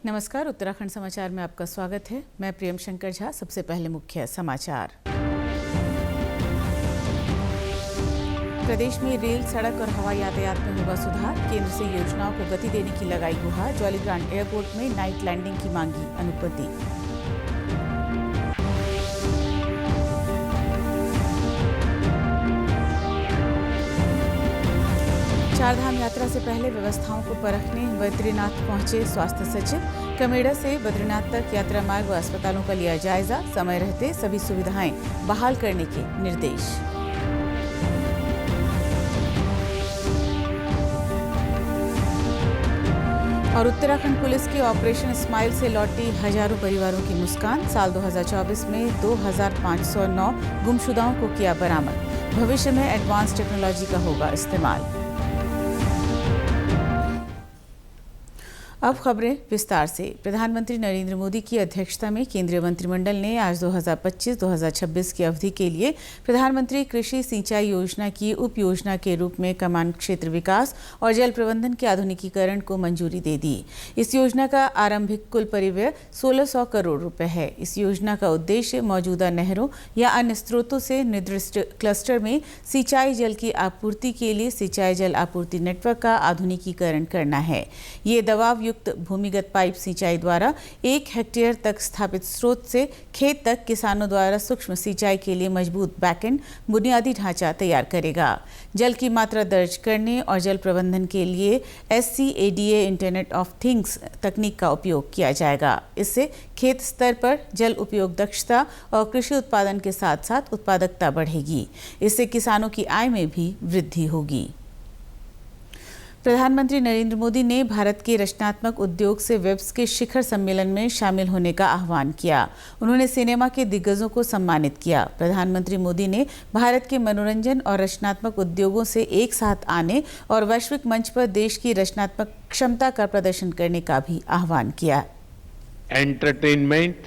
नमस्कार, उत्तराखंड समाचार में आपका स्वागत है। मैं प्रियम शंकर झा। सबसे पहले मुख्य समाचार। प्रदेश में रेल, सड़क और हवाई यातायात में होगा सुधार। केंद्र से योजनाओं को गति देने की लगाई गुहार। जौलीग्रांट एयरपोर्ट में नाइट लैंडिंग की मांगी अनुमति। चारधाम यात्रा से पहले व्यवस्थाओं को परखने बद्रीनाथ पहुंचे स्वास्थ्य सचिव। कमेड़ा से बद्रीनाथ तक यात्रा मार्ग व अस्पतालों का लिया जायजा। समय रहते सभी सुविधाएं बहाल करने के निर्देश। और उत्तराखंड पुलिस के ऑपरेशन स्माइल से लौटी हजारों परिवारों की मुस्कान। साल 2024 में 2509 गुमशुदाओं को किया बरामद। भविष्य में एडवांस टेक्नोलॉजी का होगा इस्तेमाल। अब खबरें विस्तार से। प्रधानमंत्री नरेंद्र मोदी की अध्यक्षता में केंद्रीय मंत्रिमंडल ने आज 2025-2026 की अवधि के लिए प्रधानमंत्री कृषि सिंचाई योजना की उप योजना के रूप में कमान क्षेत्र विकास और जल प्रबंधन के आधुनिकीकरण को मंजूरी दे दी। इस योजना का आरंभिक कुल परिव्यय 1600 करोड़ रुपए है। इस योजना का उद्देश्य मौजूदा नहरों या अन्य स्रोतों से निर्दिष्ट क्लस्टर में सिंचाई जल की आपूर्ति के लिए सिंचाई जल आपूर्ति नेटवर्क का आधुनिकीकरण करना है। ये दबाव युक्त भूमिगत पाइप सिंचाई द्वारा 1 हेक्टेयर तक स्थापित स्रोत से खेत तक किसानों द्वारा सूक्ष्म सिंचाई के लिए मजबूत बैकएंड बुनियादी ढांचा तैयार करेगा। जल की मात्रा दर्ज करने और जल प्रबंधन के लिए SCADA इंटरनेट ऑफ थिंग्स तकनीक का उपयोग किया जाएगा। इससे खेत स्तर पर जल उपयोग दक्षता और कृषि उत्पादन के साथ साथ उत्पादकता बढ़ेगी। इससे किसानों की आय में भी वृद्धि होगी। प्रधानमंत्री नरेंद्र मोदी ने भारत के रचनात्मक उद्योग से वेब्स के शिखर सम्मेलन में शामिल होने का आह्वान किया। उन्होंने सिनेमा के दिग्गजों को सम्मानित किया। प्रधानमंत्री मोदी ने भारत के मनोरंजन और रचनात्मक उद्योगों से एक साथ आने और वैश्विक मंच पर देश की रचनात्मक क्षमता का प्रदर्शन करने का भी आह्वान किया। एंटरटेनमेंट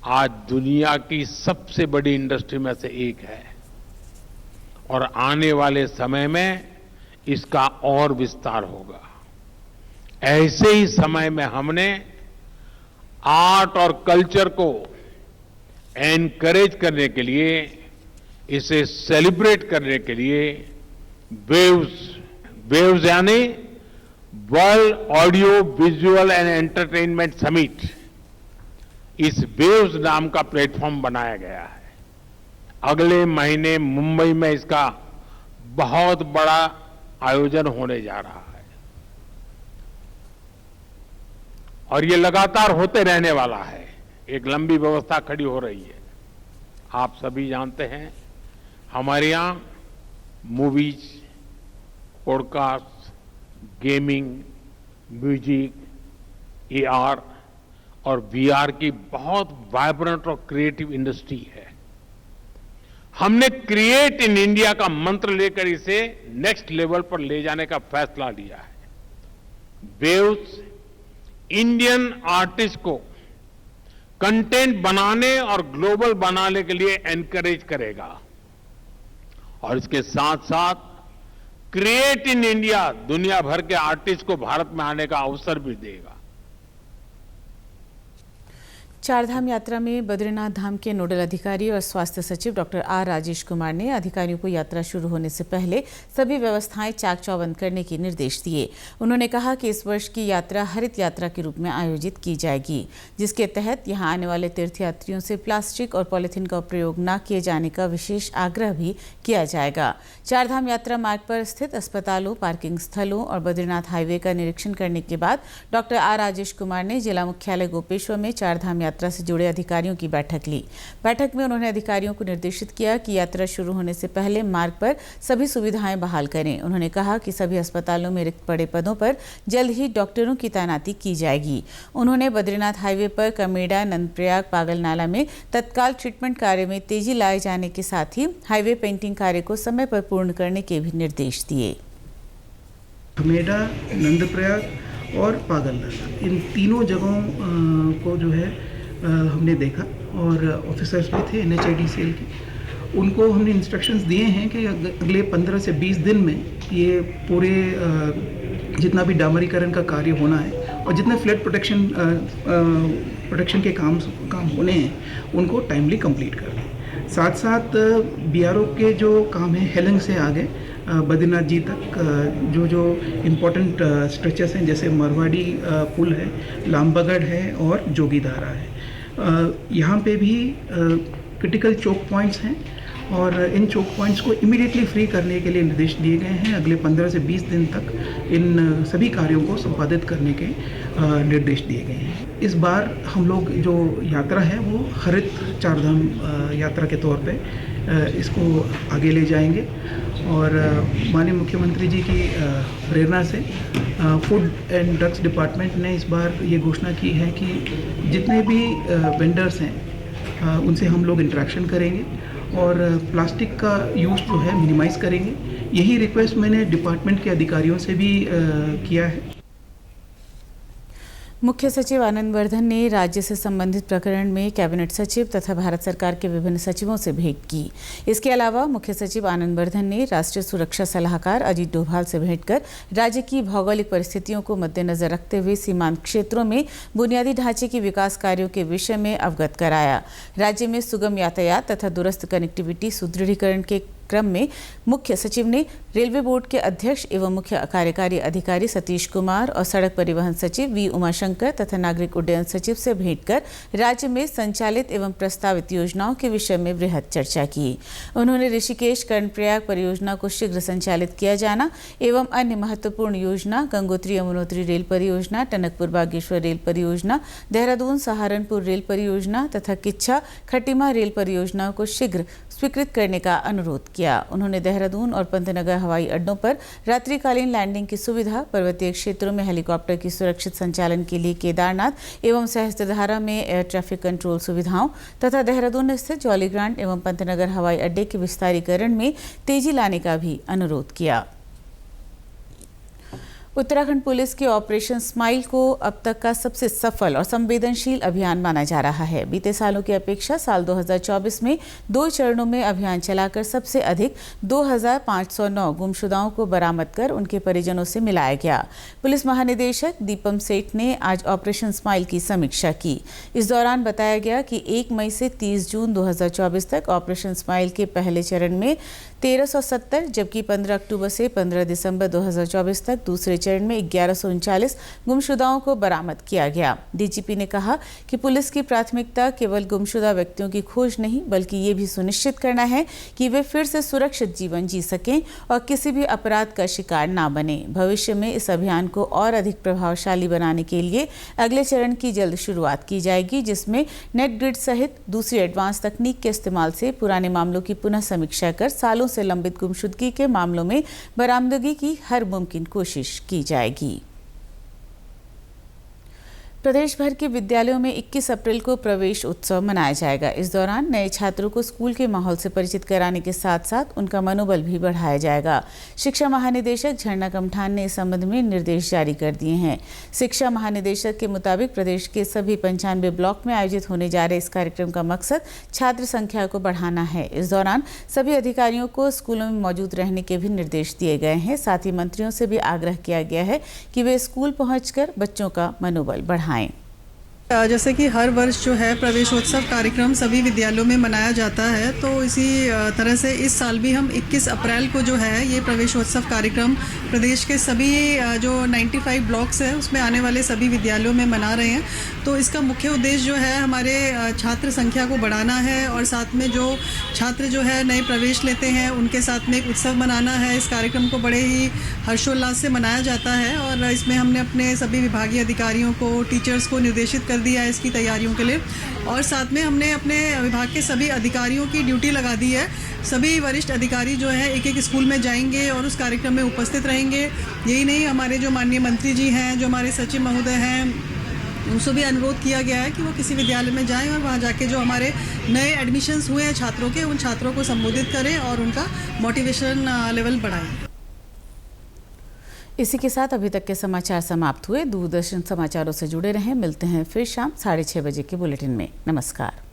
आज दुनिया की सबसे बड़ी इंडस्ट्री में से एक है और आने वाले समय में इसका और विस्तार होगा। ऐसे ही समय में हमने आर्ट और कल्चर को एनकरेज करने के लिए, इसे सेलिब्रेट करने के लिए वेव्स यानी world audio visual and entertainment summit, इस वेव्स नाम का प्लेटफॉर्म बनाया गया है। अगले महीने मुंबई में इसका बहुत बड़ा आयोजन होने जा रहा है और ये लगातार होते रहने वाला है। एक लंबी व्यवस्था खड़ी हो रही है। आप सभी जानते हैं हमारे यहां movies, podcast, gaming, music, AR और VR की बहुत वाइब्रेंट और क्रिएटिव इंडस्ट्री है। हमने क्रिएट इन इंडिया का मंत्र लेकर इसे नेक्स्ट लेवल पर ले जाने का फैसला लिया है। वेव्स इंडियन आर्टिस्ट को कंटेंट बनाने और ग्लोबल बनाने के लिए एनकरेज करेगा और इसके साथ साथ क्रिएट इन इंडिया दुनिया भर के आर्टिस्ट को भारत में आने का अवसर भी देगा। चारधाम यात्रा में बद्रीनाथ धाम के नोडल अधिकारी और स्वास्थ्य सचिव डॉक्टर आर राजेश कुमार ने अधिकारियों को यात्रा शुरू होने से पहले सभी व्यवस्थाएं चाक चौबंद करने के निर्देश दिए। उन्होंने कहा कि इस वर्ष की यात्रा हरित यात्रा के रूप में आयोजित की जाएगी, जिसके तहत यहां आने वाले तीर्थयात्रियों से प्लास्टिक और पॉलीथीन का प्रयोग न किए जाने का विशेष आग्रह भी किया जाएगा। चारधाम यात्रा मार्ग पर स्थित अस्पतालों, पार्किंग स्थलों और बद्रीनाथ हाईवे का निरीक्षण करने के बाद डॉक्टर आर राजेश कुमार ने जिला मुख्यालय गोपेश्वर में चारधाम यात्रा से जुड़े अधिकारियों की बैठक ली। बैठक में उन्होंने अधिकारियों को निर्देशित किया कि यात्रा शुरू होने से पहले मार्ग पर सभी सुविधाएं बहाल करें। उन्होंने कहा कि सभी अस्पतालों में रिक्त पड़े पदों पर जल्द ही डॉक्टरों की तैनाती की जाएगी। उन्होंने बद्रीनाथ हाईवे पर कमेड़ा, नंदप्रयाग, पागलनाला में तत्काल ट्रीटमेंट कार्य में तेजी लाए जाने के साथ ही हाईवे पेंटिंग कार्य को समय पर पूर्ण करने के भी निर्देश दिए। कमेड़ा, नंदप्रयाग और पागलनाला, इन तीनों जगहों को जो है हमने देखा और ऑफिसर्स भी थे NHIDCL के, उनको हमने इंस्ट्रक्शंस दिए हैं कि अगले 15 से 20 दिन में ये पूरे जितना भी डामरीकरण का कार्य होना है और जितने फ्लड प्रोटेक्शन के काम होने हैं उनको टाइमली कंप्लीट कर दें। साथ साथ BRO के जो काम है हेलंग से आगे बद्रीनाथ जी तक जो इम्पोर्टेंट स्ट्रेचेस हैं, जैसे मरवाड़ी पुल है, लामबगढ़ है और जोगीधारा है, यहाँ पे भी क्रिटिकल चोक पॉइंट्स हैं और इन चोक पॉइंट्स को इमीडिएटली फ्री करने के लिए निर्देश दिए गए हैं। अगले 15 से 20 दिन तक इन सभी कार्यों को संपादित करने के निर्देश दिए गए हैं। इस बार हम लोग जो यात्रा है वो हरित चारधाम यात्रा के तौर पे इसको आगे ले जाएंगे और माननीय मुख्यमंत्री जी की प्रेरणा से फूड एंड ड्रग्स डिपार्टमेंट ने इस बार ये घोषणा की है कि जितने भी वेंडर्स हैं उनसे हम लोग इंटरेक्शन करेंगे और प्लास्टिक का यूज़ जो है मिनिमाइज़ करेंगे। यही रिक्वेस्ट मैंने डिपार्टमेंट के अधिकारियों से भी किया है। मुख्य सचिव आनंद वर्धन ने राज्य से संबंधित प्रकरण में कैबिनेट सचिव तथा भारत सरकार के विभिन्न सचिवों से भेंट की। इसके अलावा मुख्य सचिव आनंद वर्धन ने राष्ट्रीय सुरक्षा सलाहकार अजीत डोभाल से भेंट कर राज्य की भौगोलिक परिस्थितियों को मद्देनजर रखते हुए सीमांत क्षेत्रों में बुनियादी ढांचे के विकास कार्यों के विषय में अवगत कराया। राज्य में सुगम यातायात तथा दूरस्थ कनेक्टिविटी सुदृढ़ीकरण के क्रम में मुख्य सचिव ने रेलवे बोर्ड के अध्यक्ष एवं मुख्य कार्यकारी अधिकारी सतीश कुमार और सड़क परिवहन सचिव वी उमाशंकर तथा नागरिक उड्डयन सचिव से भेंट कर राज्य में संचालित एवं प्रस्तावित योजनाओं के विषय में वृहद चर्चा की। उन्होंने ऋषिकेश कर्णप्रयाग परियोजना को शीघ्र संचालित किया जाना एवं अन्य महत्वपूर्ण योजना गंगोत्री यमुनोत्री रेल परियोजना, टनकपुर बागेश्वर रेल परियोजना, देहरादून सहारनपुर रेल परियोजना तथा किच्छा खटीमा रेल परियोजना को शीघ्र स्वीकृत करने का अनुरोध किया। उन्होंने देहरादून और पंतनगर हवाई अड्डों पर रात्रिकालीन लैंडिंग की सुविधा, पर्वतीय क्षेत्रों में हेलीकॉप्टर की सुरक्षित संचालन के लिए केदारनाथ एवं सहस्त्रधारा में एयर ट्रैफिक कंट्रोल सुविधाओं तथा देहरादून स्थित जॉलीग्रांट एवं पंतनगर हवाई अड्डे के विस्तारीकरण में तेजी लाने का भी अनुरोध किया। उत्तराखंड पुलिस के ऑपरेशन स्माइल को अब तक का सबसे सफल और संवेदनशील अभियान माना जा रहा है। बीते सालों की अपेक्षा साल 2024 में 2 चरणों में अभियान चलाकर सबसे अधिक 2509 गुमशुदाओं को बरामद कर उनके परिजनों से मिलाया गया। पुलिस महानिदेशक दीपम सेठ ने आज ऑपरेशन स्माइल की समीक्षा की। इस दौरान बताया गया कि 1 मई से 30 जून 2024 तक ऑपरेशन स्माइल के पहले चरण में 1370 जबकि 15 अक्टूबर से 15 दिसंबर 2024 तक दूसरे चरण में 1139 गुमशुदाओं को बरामद किया गया। डीजीपी ने कहा कि पुलिस की प्राथमिकता केवल गुमशुदा व्यक्तियों की खोज नहीं बल्कि ये भी सुनिश्चित करना है कि वे फिर से सुरक्षित जीवन जी सकें और किसी भी अपराध का शिकार ना बने। भविष्य में इस अभियान को और अधिक प्रभावशाली बनाने के लिए अगले चरण की जल्द शुरुआत की जाएगी, जिसमें नेट ग्रिड सहित दूसरी एडवांस तकनीक के इस्तेमाल से पुराने मामलों की पुनः समीक्षा कर सालों से लंबित गुमशुदगी के मामलों में बरामदगी की हर मुमकिन कोशिश की जाएगी। प्रदेश भर के विद्यालयों में 21 अप्रैल को प्रवेश उत्सव मनाया जाएगा। इस दौरान नए छात्रों को स्कूल के माहौल से परिचित कराने के साथ साथ उनका मनोबल भी बढ़ाया जाएगा। शिक्षा महानिदेशक झरना कमठान ने इस संबंध में निर्देश जारी कर दिए हैं। शिक्षा महानिदेशक के मुताबिक प्रदेश के सभी 95 ब्लॉक में आयोजित होने जा रहे इस कार्यक्रम का मकसद छात्र संख्या को बढ़ाना है। इस दौरान सभी अधिकारियों को स्कूलों में मौजूद रहने के भी निर्देश दिए गए हैं। साथ ही मंत्रियों से भी आग्रह किया गया है कि वे स्कूल पहुंचकर बच्चों का मनोबल बढ़ाएं। जैसे कि हर वर्ष जो है प्रवेशोत्सव कार्यक्रम सभी विद्यालयों में मनाया जाता है, तो इसी तरह से इस साल भी हम 21 अप्रैल को जो है ये प्रवेशोत्सव कार्यक्रम प्रदेश के सभी जो 95 ब्लॉक्स हैं उसमें आने वाले सभी विद्यालयों में मना रहे हैं। तो इसका मुख्य उद्देश्य जो है हमारे छात्र संख्या को बढ़ाना है और साथ में जो छात्र जो है नए प्रवेश लेते हैं उनके साथ में एक उत्सव मनाना है। इस कार्यक्रम को बड़े ही हर्षोल्लास से मनाया जाता है और इसमें हमने अपने सभी विभागीय अधिकारियों को, टीचर्स को निर्देशित कर दिया है इसकी तैयारियों के लिए और साथ में हमने अपने विभाग के सभी अधिकारियों की ड्यूटी लगा दी है। सभी वरिष्ठ अधिकारी जो है एक एक स्कूल में जाएंगे और उस कार्यक्रम में उपस्थित रहेंगे। यही नहीं, हमारे जो माननीय मंत्री जी हैं, जो हमारे सचिव महोदय हैं, उनसे भी अनुरोध किया गया है कि वो किसी विद्यालय में जाएं और वहाँ जाके जो हमारे नए एडमिशन्स हुए हैं छात्रों के, उन छात्रों को संबोधित करें और उनका मोटिवेशन लेवल बढ़ाएं। इसी के साथ अभी तक के समाचार समाप्त हुए। दूरदर्शन समाचारों से जुड़े रहें। मिलते हैं फिर शाम 6:30 बजे के बुलेटिन में। नमस्कार।